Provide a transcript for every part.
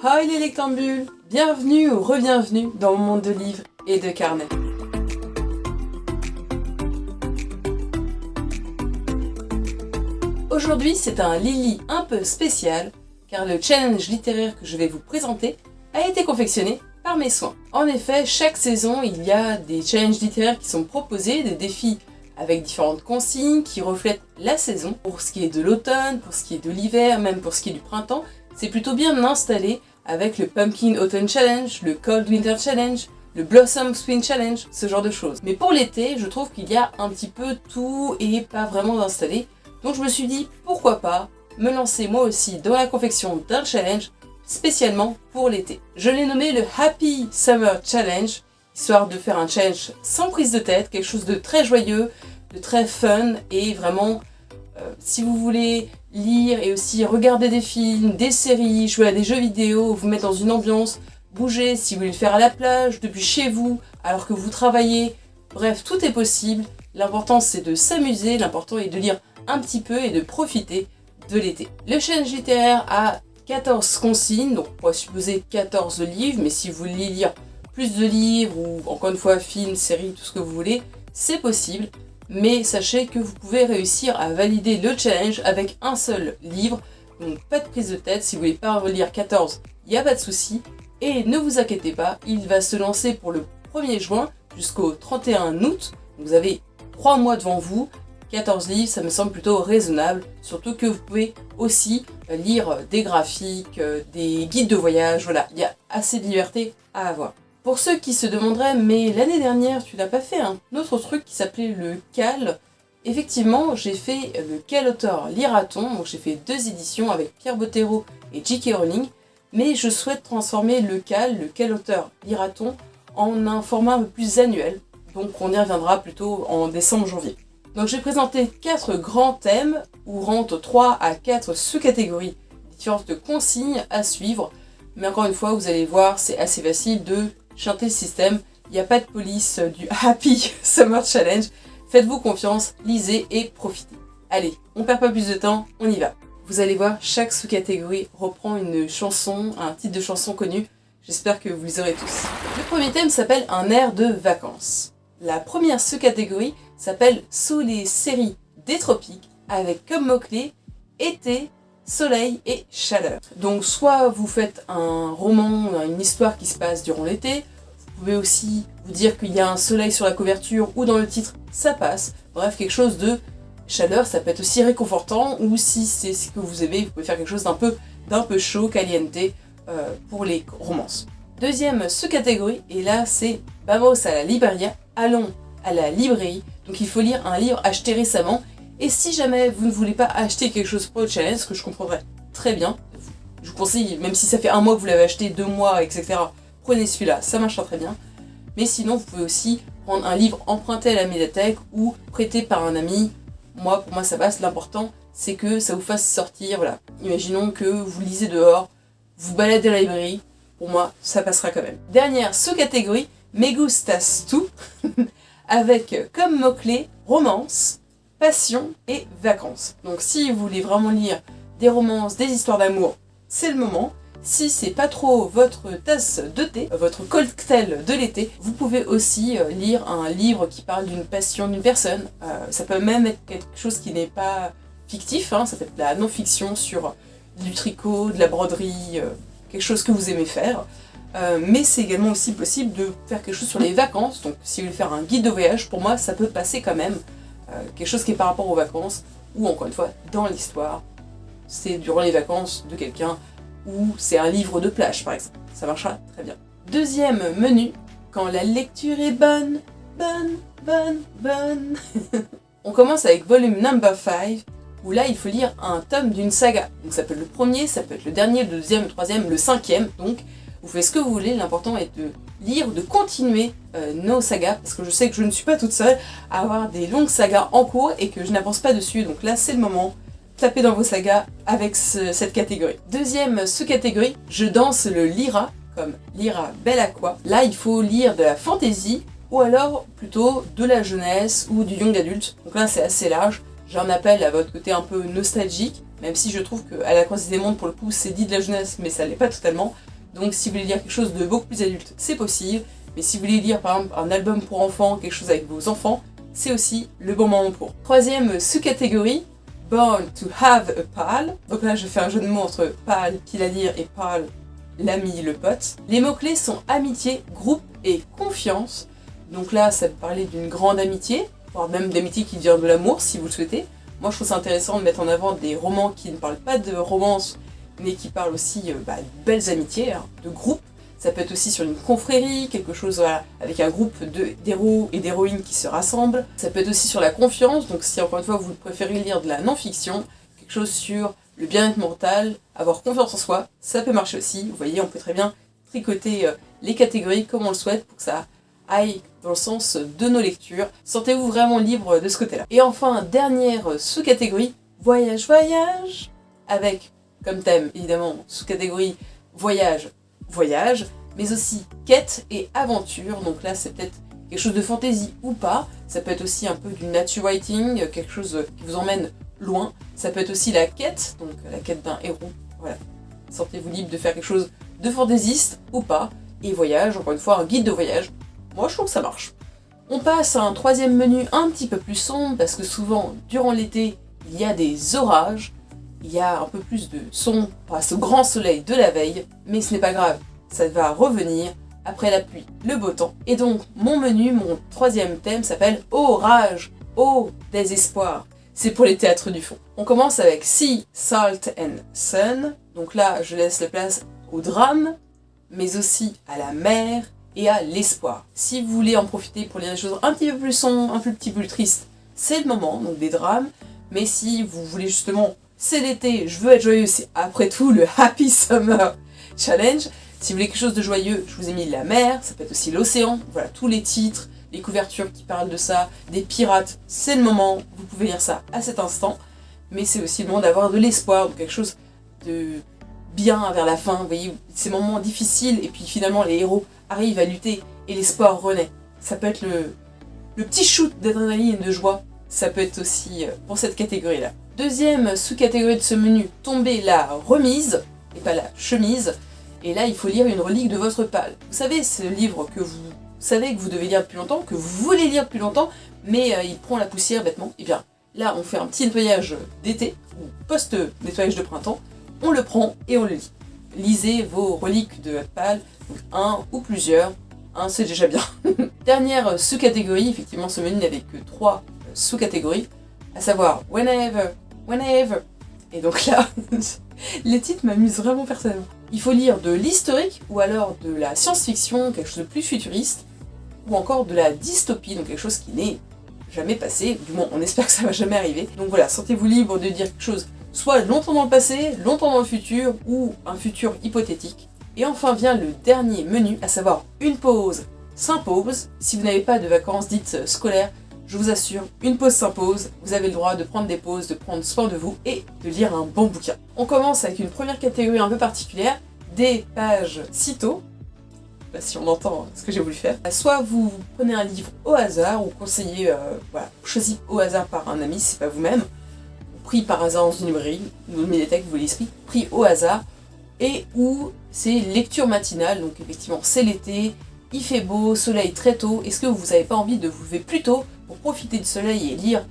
Hi les lectambules, bienvenue ou re-bienvenue dans mon monde de livres et de carnets. Aujourd'hui c'est un Lily un peu spécial car le challenge littéraire que je vais vous présenter a été confectionné par mes soins. En effet, chaque saison il y a des challenges littéraires qui sont proposés, des défis avec différentes consignes qui reflètent la saison. Pour ce qui est de l'automne, pour ce qui est de l'hiver, même pour ce qui est du printemps, c'est plutôt bien installé avec le Pumpkin Autumn Challenge, le Cold Winter Challenge, le Blossom Spring Challenge, ce genre de choses. Mais pour l'été, je trouve qu'il y a un petit peu tout et pas vraiment installé. Donc je me suis dit, pourquoi pas me lancer moi aussi dans la confection d'un challenge spécialement pour l'été. Je l'ai nommé le Happy Summer Challenge, histoire de faire un challenge sans prise de tête, quelque chose de très joyeux, de très fun et vraiment, si vous voulez lire et aussi regarder des films, des séries, jouer à des jeux vidéo, vous mettre dans une ambiance, bouger si vous voulez le faire à la plage, depuis chez vous, alors que vous travaillez, bref, tout est possible. L'important c'est de s'amuser, l'important est de lire un petit peu et de profiter de l'été. Le challenge littéraire a 14 consignes, donc on pourrait supposer 14 livres, mais si vous voulez lire plus de livres ou encore une fois films, séries, tout ce que vous voulez, c'est possible. Mais sachez que vous pouvez réussir à valider le challenge avec un seul livre, donc pas de prise de tête. Si vous voulez pas relire 14, il n'y a pas de souci. Et ne vous inquiétez pas, il va se lancer pour le 1er juin jusqu'au 31 août. Vous avez 3 mois devant vous, 14 livres, ça me semble plutôt raisonnable. Surtout que vous pouvez aussi lire des graphiques, des guides de voyage, voilà, il y a assez de liberté à avoir. Pour ceux qui se demanderaient, mais l'année dernière, tu n'as pas fait un autre truc qui s'appelait le CAL? Effectivement, j'ai fait le CAL Auteur Liraton, donc j'ai fait 2 éditions avec Pierre Bottero et J.K. Rowling, mais je souhaite transformer le CAL Auteur Liraton, en un format un peu plus annuel, donc on y reviendra plutôt en décembre-janvier. Donc j'ai présenté 4 grands thèmes, où rentrent 3 à 4 sous-catégories, différentes consignes à suivre, mais encore une fois, vous allez voir, c'est assez facile de chanter le système, il n'y a pas de police du Happy Summer Challenge, faites-vous confiance, lisez et profitez. Allez, on perd pas plus de temps, on y va. Vous allez voir, chaque sous-catégorie reprend une chanson, un titre de chanson connu, j'espère que vous les aurez tous. Le premier thème s'appelle un air de vacances. La première sous-catégorie s'appelle Sous les séries des tropiques, avec comme mots-clés été, soleil et chaleur. Donc soit vous faites un roman, une histoire qui se passe durant l'été, vous pouvez aussi vous dire qu'il y a un soleil sur la couverture ou dans le titre, ça passe. Bref, quelque chose de chaleur, ça peut être aussi réconfortant, ou si c'est ce que vous aimez, vous pouvez faire quelque chose d'un peu chaud, caliente, pour les romances. Deuxième sous-catégorie, et là c'est Vamos a la librería, allons à la librairie. Donc il faut lire un livre acheté récemment. Et si jamais vous ne voulez pas acheter quelque chose pour le challenge, ce que je comprendrais très bien, je vous conseille, même si ça fait 1 mois que vous l'avez acheté, 2 mois, etc., prenez celui-là, ça marchera très bien. Mais sinon, vous pouvez aussi prendre un livre emprunté à la médiathèque ou prêté par un ami. Pour moi, ça passe. L'important, c'est que ça vous fasse sortir. Voilà. Imaginons que vous lisez dehors, vous baladez à la librairie. Pour moi, ça passera quand même. Dernière sous-catégorie, Me gustas tu, avec comme mot-clé romance, passion et vacances. Donc si vous voulez vraiment lire des romances, des histoires d'amour, c'est le moment. Si c'est pas trop votre tasse de thé, votre cocktail de l'été, vous pouvez aussi lire un livre qui parle d'une passion d'une personne. Ça peut même être quelque chose qui n'est pas fictif, ça peut être de la non-fiction sur du tricot, de la broderie, quelque chose que vous aimez faire. Mais c'est également aussi possible de faire quelque chose sur les vacances. Donc si vous voulez faire un guide de voyage, pour moi ça peut passer quand même. Quelque chose qui est par rapport aux vacances, ou encore une fois, dans l'histoire, c'est durant les vacances de quelqu'un, ou c'est un livre de plage par exemple, ça marchera très bien. Deuxième menu, quand la lecture est bonne, bonne. On commence avec volume number 5, où là il faut lire un tome d'une saga. Donc ça peut être le premier, ça peut être le dernier, le deuxième, le troisième, le cinquième, donc vous faites ce que vous voulez, l'important est de lire, de continuer nos sagas, parce que je sais que je ne suis pas toute seule à avoir des longues sagas en cours et que je n'avance pas dessus, donc là c'est le moment, tapez dans vos sagas avec cette catégorie. Deuxième sous-catégorie, je danse le lyra, comme Lyra Bellacqua. Là il faut lire de la fantasy, ou alors plutôt de la jeunesse ou du young adulte, donc là c'est assez large. J'en appelle à votre côté un peu nostalgique, même si je trouve qu'à la croisée des mondes, pour le coup, c'est dit de la jeunesse, mais ça l'est pas totalement. Donc si vous voulez lire quelque chose de beaucoup plus adulte, c'est possible. Mais si vous voulez lire par exemple un album pour enfants, quelque chose avec vos enfants, c'est aussi le bon moment pour. Troisième sous-catégorie, Born to have a pal. Donc là, je fais un jeu de mots entre pal, qu'il à lire, et pal, l'ami, le pote. Les mots-clés sont amitié, groupe et confiance. Donc là, ça peut parler d'une grande amitié, voire même d'amitié qui vient de l'amour, si vous le souhaitez. Moi, je trouve ça intéressant de mettre en avant des romans qui ne parlent pas de romance, mais qui parlent aussi de belles amitiés, hein, de groupe. Ça peut être aussi sur une confrérie, quelque chose avec un groupe d'héros et d'héroïnes qui se rassemblent. Ça peut être aussi sur la confiance, donc si encore une fois vous préférez lire de la non-fiction, quelque chose sur le bien-être mental, avoir confiance en soi, ça peut marcher aussi. Vous voyez, on peut très bien tricoter les catégories comme on le souhaite pour que ça aille dans le sens de nos lectures. Sentez-vous vraiment libre de ce côté-là. Et enfin, dernière sous-catégorie, voyage, voyage, avec comme thème évidemment sous-catégorie voyage, voyage, mais aussi quête et aventure. Donc là, c'est peut-être quelque chose de fantasy ou pas. Ça peut être aussi un peu du nature writing, quelque chose qui vous emmène loin. Ça peut être aussi la quête, donc la quête d'un héros. Voilà. Sentez-vous libre de faire quelque chose de fantaisiste ou pas. Et voyage, encore une fois, un guide de voyage. Moi, je trouve que ça marche. On passe à un troisième menu un petit peu plus sombre, parce que souvent, durant l'été, il y a des orages. Il y a un peu plus de son grâce au grand soleil de la veille, mais ce n'est pas grave, ça va revenir après la pluie, le beau temps. Et donc mon menu, mon troisième thème s'appelle Orage, au désespoir. C'est pour les théâtres du fond. On commence avec Sea, Salt and Sun. Donc là, je laisse la place au drame, mais aussi à la mer et à l'espoir. Si vous voulez en profiter pour lire des choses un petit peu plus sombres, un petit peu plus tristes, c'est le moment, donc des drames. Mais si vous voulez justement c'est l'été, je veux être joyeux, c'est après tout le Happy Summer Challenge. Si vous voulez quelque chose de joyeux, je vous ai mis la mer, ça peut être aussi l'océan, voilà, tous les titres, les couvertures qui parlent de ça, des pirates, c'est le moment, vous pouvez lire ça à cet instant, mais c'est aussi le moment d'avoir de l'espoir, de quelque chose de bien vers la fin, vous voyez, ces moments difficiles, et puis finalement les héros arrivent à lutter, et l'espoir renaît. Ça peut être le petit shoot d'adrénaline et de joie, ça peut être aussi pour cette catégorie-là. Deuxième sous-catégorie de ce menu, tomber la remise, et pas la chemise. Et là, il faut lire une relique de votre pal. Vous savez, ce livre que vous savez que vous devez lire depuis longtemps, que vous voulez lire depuis longtemps, mais il prend la poussière bêtement. Et bien, là, on fait un petit nettoyage d'été, ou post-nettoyage de printemps, on le prend et on le lit. Lisez vos reliques de votre pal, donc un ou plusieurs, un c'est déjà bien. Dernière sous-catégorie, effectivement, ce menu n'avait que 3 sous-catégories, à savoir Whenever, Whenever. Et donc là, les titres m'amusent vraiment personnellement. Il faut lire de l'historique ou alors de la science-fiction, quelque chose de plus futuriste, ou encore de la dystopie, donc quelque chose qui n'est jamais passé, du moins on espère que ça va jamais arriver. Donc voilà, sentez-vous libre de dire quelque chose soit longtemps dans le passé, longtemps dans le futur, ou un futur hypothétique. Et enfin vient le dernier menu, à savoir une pause s'impose. Si vous n'avez pas de vacances dites scolaires, je vous assure, une pause s'impose, vous avez le droit de prendre des pauses, de prendre soin de vous et de lire un bon bouquin. On commence avec une première catégorie un peu particulière, des pages cito. Je sais pas si on entend ce que j'ai voulu faire. Soit vous prenez un livre au hasard, ou conseillez, choisi au hasard par un ami, si c'est pas vous-même, ou pris par hasard dans une librairie, ou une médiathèque, vous voulez l'esprit, pris au hasard, et où c'est lecture matinale, donc effectivement c'est l'été, il fait beau, soleil très tôt, est-ce que vous n'avez pas envie de vous lever plus tôt pour profiter du soleil et lire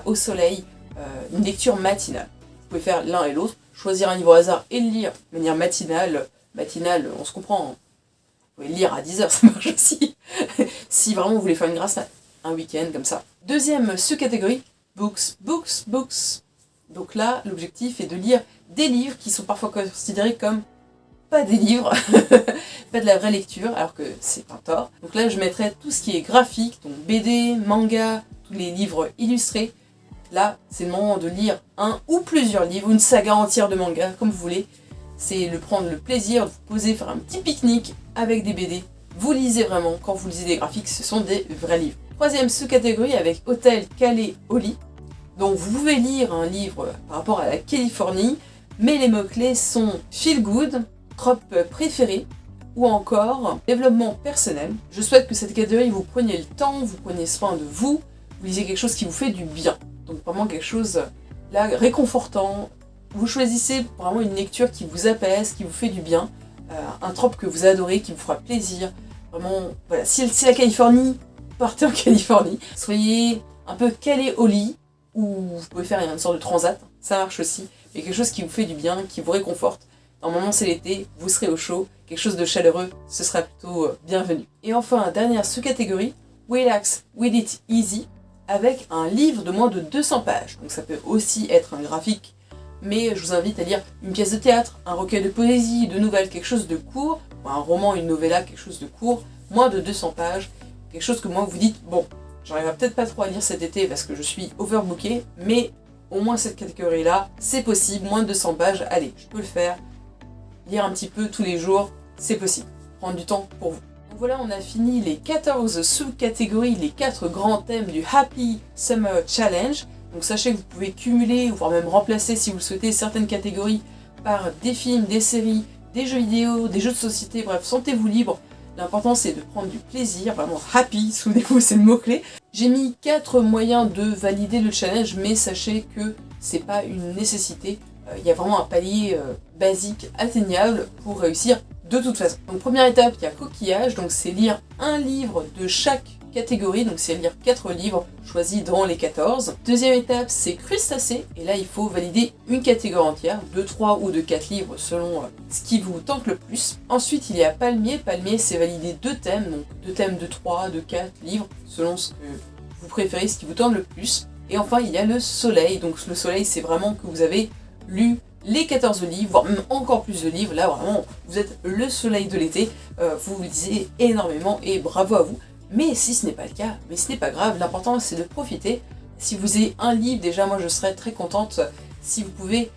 au soleil une lecture matinale? Vous pouvez faire l'un et l'autre, choisir un livre au hasard et le lire de manière matinale. Matinale, on se comprend, hein. Vous pouvez le lire à 10h, ça marche aussi. Si vraiment vous voulez faire une grasse mat, un week-end comme ça. Deuxième sous-catégorie, books, books, books. Donc là, l'objectif est de lire des livres qui sont parfois considérés comme pas des livres, pas de la vraie lecture, alors que c'est un tort. Donc là, je mettrai tout ce qui est graphique, donc BD, manga, tous les livres illustrés. Là, c'est le moment de lire un ou plusieurs livres, une saga entière de manga, comme vous voulez. C'est prendre le plaisir de vous poser, faire un petit pique-nique avec des BD. Vous lisez vraiment, quand vous lisez des graphiques, ce sont des vrais livres. Troisième sous-catégorie avec Hôtel Calais au lit. Donc vous pouvez lire un livre par rapport à la Californie, mais les mots-clés sont feel good, trope préféré, ou encore développement personnel. Je souhaite que cette catégorie, vous preniez le temps, vous preniez soin de vous, vous lisez quelque chose qui vous fait du bien. Donc vraiment quelque chose là réconfortant, Vous choisissez vraiment une lecture qui vous apaise, qui vous fait du bien, un trope que vous adorez, qui vous fera plaisir. Vraiment, voilà, si c'est la Californie, partez en Californie. Soyez un peu calé au lit, ou vous pouvez faire une sorte de transat, ça marche aussi. Mais quelque chose qui vous fait du bien, qui vous réconforte. Normalement c'est l'été, vous serez au chaud, quelque chose de chaleureux, ce sera plutôt bienvenu. Et enfin, dernière sous-catégorie, Relax with it easy, avec un livre de moins de 200 pages. Donc ça peut aussi être un graphique, mais je vous invite à lire une pièce de théâtre, un recueil de poésie, de nouvelles, quelque chose de court, ou un roman, une novella, quelque chose de court, moins de 200 pages, quelque chose que moi vous dites, bon, j'arriverai peut-être pas trop à lire cet été parce que je suis overbooké, mais au moins cette catégorie-là, c'est possible, moins de 200 pages, allez, je peux le faire. Lire un petit peu tous les jours, c'est possible. Prendre du temps pour vous. Donc voilà, on a fini les 14 sous-catégories, les 4 grands thèmes du Happy Summer Challenge. Donc sachez que vous pouvez cumuler, voire même remplacer si vous le souhaitez, certaines catégories par des films, des séries, des jeux vidéo, des jeux de société, bref, sentez-vous libre. L'important c'est de prendre du plaisir, vraiment happy, souvenez-vous, c'est le mot-clé. J'ai mis 4 moyens de valider le challenge, mais sachez que c'est pas une nécessité. Il y a vraiment un palier basique atteignable pour réussir de toute façon. Donc première étape, il y a coquillage, donc c'est lire un livre de chaque catégorie, donc c'est lire 4 livres choisis dans les 14. Deuxième étape, c'est crustacés, et là il faut valider une catégorie entière, de 3 ou de 4 livres selon ce qui vous tente le plus. Ensuite il y a palmier, palmier c'est valider 2 thèmes, donc 2 thèmes de 3, de 4 livres, selon ce que vous préférez, ce qui vous tente le plus. Et enfin il y a le soleil, donc le soleil c'est vraiment que vous avez lu les 14 livres, voire même encore plus de livres, là vraiment vous êtes le soleil de l'été, vous lisez énormément et bravo à vous. Mais si ce n'est pas le cas, mais ce n'est pas grave, l'important c'est de profiter. Si vous avez un livre, déjà moi je serais très contente si vous pouvez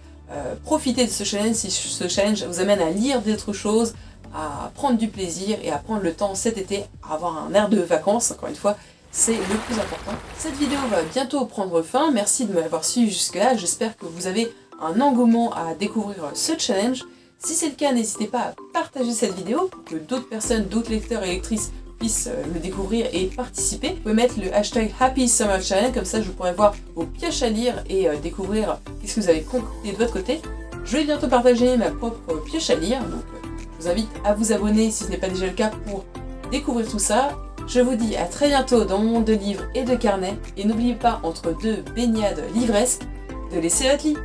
profiter de ce challenge, si ce challenge vous amène à lire d'autres choses, à prendre du plaisir et à prendre le temps cet été, à avoir un air de vacances, encore une fois, c'est le plus important. Cette vidéo va bientôt prendre fin, merci de m'avoir suivi jusque là, j'espère que vous avez un engouement à découvrir ce challenge. Si c'est le cas, n'hésitez pas à partager cette vidéo pour que d'autres personnes, d'autres lecteurs et lectrices puissent le découvrir et participer. Vous pouvez mettre le hashtag Happy Summer Challenge, comme ça je pourrai voir vos pioches à lire et découvrir ce que vous avez concocté de votre côté. Je vais bientôt partager ma propre pioche à lire, donc je vous invite à vous abonner si ce n'est pas déjà le cas pour découvrir tout ça. Je vous dis à très bientôt dans mon monde de livres et de carnets, et n'oubliez pas, entre deux baignades livresques, de laisser votre lit.